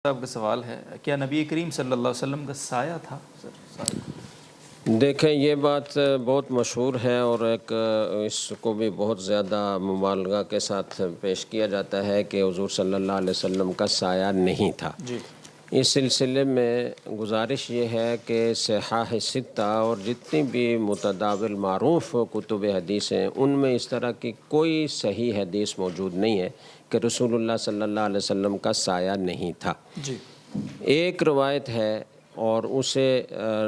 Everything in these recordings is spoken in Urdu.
صاحب کا سوال ہے، کیا نبی کریم صلی اللہ علیہ وسلم کا سایہ تھا؟ دیکھیں، یہ بات بہت مشہور ہے اور اس کو بھی بہت زیادہ مبالغہ کے ساتھ پیش کیا جاتا ہے کہ حضور صلی اللہ علیہ وسلم کا سایہ نہیں تھا۔ جی، اس سلسلے میں گزارش یہ ہے کہ صحاح ستہ اور جتنی بھی متداول معروف کتب حدیث ہیں ان میں اس طرح کی کوئی صحیح حدیث موجود نہیں ہے کہ رسول اللہ صلی اللہ علیہ وسلم کا سایہ نہیں تھا۔ جی، ایک روایت ہے اور اسے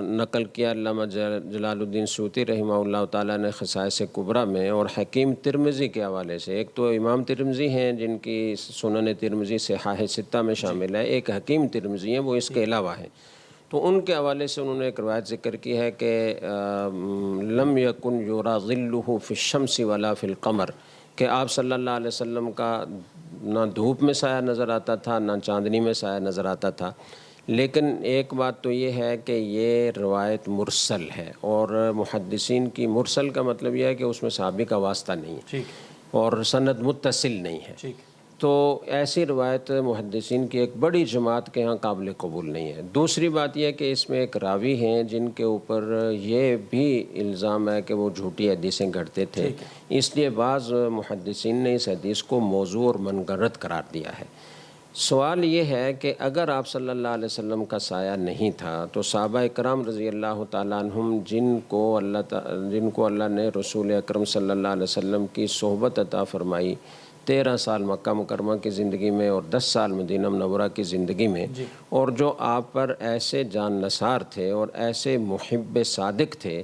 نقل کیا علامہ جلال الدین سیوطی رحمہ اللہ تعالیٰ نے خصائص کبریٰ میں اور حکیم ترمذی کے حوالے سے۔ ایک تو امام ترمذی ہیں جن کی سنن ترمذی صحاح ستہ میں شامل ہے، ایک حکیم ترمذی ہیں وہ اس کے علاوہ ہیں، تو ان کے حوالے سے انہوں نے ایک روایت ذکر کی ہے کہ لم یکن یرا ظلہ فی الشمس ولا فی القمر، کہ آپ صلی اللہ علیہ وسلم کا نہ دھوپ میں سایہ نظر آتا تھا نہ چاندنی میں سایہ نظر آتا تھا۔ لیکن ایک بات تو یہ ہے کہ یہ روایت مرسل ہے، اور محدثین کی مرسل کا مطلب یہ ہے کہ اس میں صحابی کا واسطہ نہیں ہے اور سند متصل نہیں ہے، تو ایسی روایت محدثین کی ایک بڑی جماعت کے ہاں قابل قبول نہیں ہے۔ دوسری بات یہ ہے کہ اس میں ایک راوی ہیں جن کے اوپر یہ بھی الزام ہے کہ وہ جھوٹی حدیثیں گھڑتے تھے، اس لیے بعض محدثین نے اس حدیث کو موضوع اور منگرت قرار دیا ہے۔ سوال یہ ہے کہ اگر آپ صلی اللہ علیہ وسلم کا سایہ نہیں تھا تو صحابہ اکرام رضی اللہ تعالیٰ عنہم جن کو اللہ نے رسول اکرم صلی اللہ علیہ وسلم کی صحبت عطا فرمائی 13 سال مکہ مکرمہ کی زندگی میں اور 10 سال مدینہ منورہ کی زندگی میں، اور جو آپ پر ایسے جان نثار تھے اور ایسے محب صادق تھے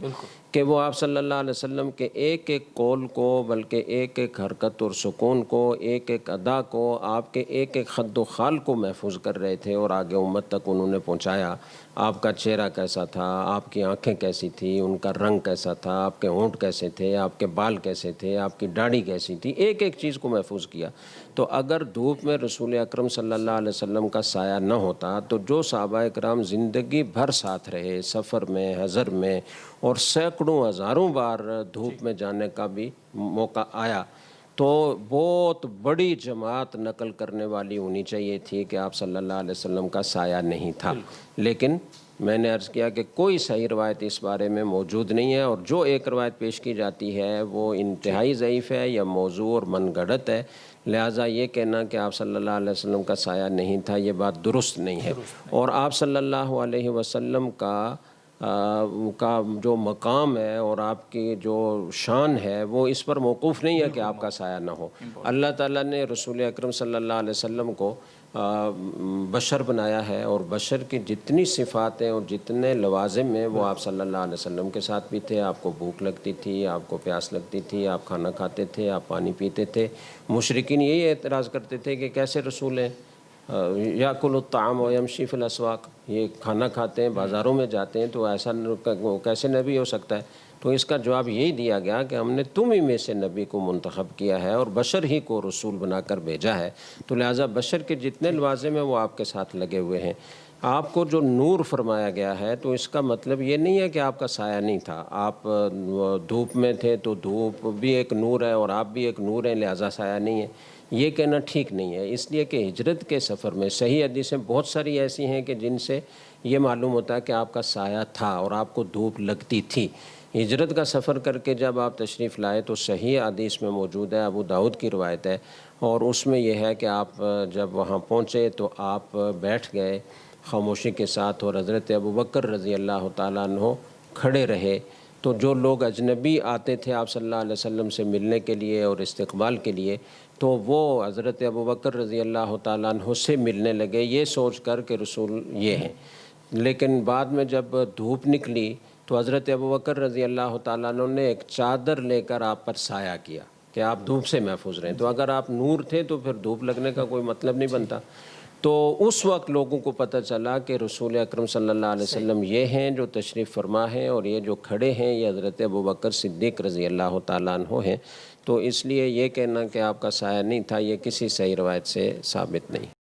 کہ وہ آپ صلی اللہ علیہ وسلم کے ایک ایک قول کو، بلکہ ایک ایک حرکت اور سکون کو، ایک ایک ادا کو، آپ کے ایک ایک خد و خال کو محفوظ کر رہے تھے اور آگے امت تک انہوں نے پہنچایا۔ آپ کا چہرہ کیسا تھا، آپ کی آنکھیں کیسی تھی، ان کا رنگ کیسا تھا، آپ کے ہونٹ کیسے تھے، آپ کے بال کیسے تھے، آپ کی داڑھی کیسی تھی، ایک ایک چیز کو محفوظ کیا۔ تو اگر دھوپ میں رسول اکرم صلی اللہ علیہ وسلم کا سایہ نہ ہوتا تو جو صحابہ اکرام زندگی بھر ساتھ رہے، سفر میں، حضر میں، اور سینکڑوں ہزاروں بار دھوپ میں جانے کا بھی موقع آیا، تو بہت بڑی جماعت نقل کرنے والی ہونی چاہیے تھی کہ آپ صلی اللہ علیہ وسلم کا سایہ نہیں تھا۔ لیکن میں نے عرض کیا کہ کوئی صحیح روایت اس بارے میں موجود نہیں ہے، اور جو ایک روایت پیش کی جاتی ہے وہ انتہائی ضعیف ہے یا موضوع اور من گھڑت ہے، لہٰذا یہ کہنا کہ آپ صلی اللہ علیہ وسلم کا سایہ نہیں تھا یہ بات درست نہیں ہے۔ اور آپ صلی اللہ علیہ وسلم کا جو مقام ہے اور آپ کی جو شان ہے وہ اس پر موقوف نہیں ہے کہ آپ کا سایہ نہ ہو۔ اللہ تعالیٰ نے رسول اکرم صلی اللہ علیہ وسلم کو بشر بنایا ہے، اور بشر کی جتنی صفات ہیں اور جتنے لوازم ہیں وہ آپ صلی اللہ علیہ وسلم کے ساتھ بھی تھے۔ آپ کو بھوک لگتی تھی، آپ کو پیاس لگتی تھی، آپ کھانا کھاتے تھے، آپ پانی پیتے تھے۔ مشرکین یہی اعتراض کرتے تھے کہ کیسے رسول ہیں، یاکل الطعام ویمشی فی الاسواق، یہ کھانا کھاتے ہیں، بازاروں میں جاتے ہیں، تو ایسا کیسے نبی ہو سکتا ہے؟ تو اس کا جواب یہی دیا گیا کہ ہم نے تم ہی میں سے نبی کو منتخب کیا ہے اور بشر ہی کو رسول بنا کر بھیجا ہے، تو لہٰذا بشر کے جتنے لوازم ہیں وہ آپ کے ساتھ لگے ہوئے ہیں۔ آپ کو جو نور فرمایا گیا ہے تو اس کا مطلب یہ نہیں ہے کہ آپ کا سایہ نہیں تھا۔ آپ دھوپ میں تھے تو دھوپ بھی ایک نور ہے اور آپ بھی ایک نور ہیں، لہٰذا سایہ نہیں ہے، یہ کہنا ٹھیک نہیں ہے۔ اس لیے کہ ہجرت کے سفر میں صحیح حدیثیں بہت ساری ایسی ہیں کہ جن سے یہ معلوم ہوتا ہے کہ آپ کا سایہ تھا اور آپ کو دھوپ لگتی تھی۔ ہجرت کا سفر کر کے جب آپ تشریف لائے تو صحیح حدیث میں موجود ہے، ابو داؤد کی روایت ہے، اور اس میں یہ ہے کہ آپ جب وہاں پہنچے تو آپ بیٹھ گئے خاموشی کے ساتھ، اور حضرت ابوبکر رضی اللہ تعالیٰ عنہ کھڑے رہے۔ تو جو لوگ اجنبی آتے تھے آپ صلی اللہ علیہ وسلم سے ملنے کے لیے اور استقبال کے لیے، تو وہ حضرت ابوبکر رضی اللہ تعالیٰ عنہ سے ملنے لگے یہ سوچ کر کہ رسول یہ ہیں۔ لیکن بعد میں جب دھوپ نکلی تو حضرت ابوبکر رضی اللہ تعالیٰ عنہ نے ایک چادر لے کر آپ پر سایہ کیا کہ آپ دھوپ سے محفوظ رہیں۔ تو اگر آپ نور تھے تو پھر دھوپ لگنے کا کوئی مطلب نہیں بنتا۔ تو اس وقت لوگوں کو پتہ چلا کہ رسول اکرم صلی اللہ علیہ وسلم یہ ہیں جو تشریف فرما ہیں، اور یہ جو کھڑے ہیں یہ حضرت ابوبکر صدیق رضی اللہ تعالیٰ عنہ ہیں۔ تو اس لیے یہ کہنا کہ آپ کا سایہ نہیں تھا یہ کسی صحیح روایت سے ثابت نہیں۔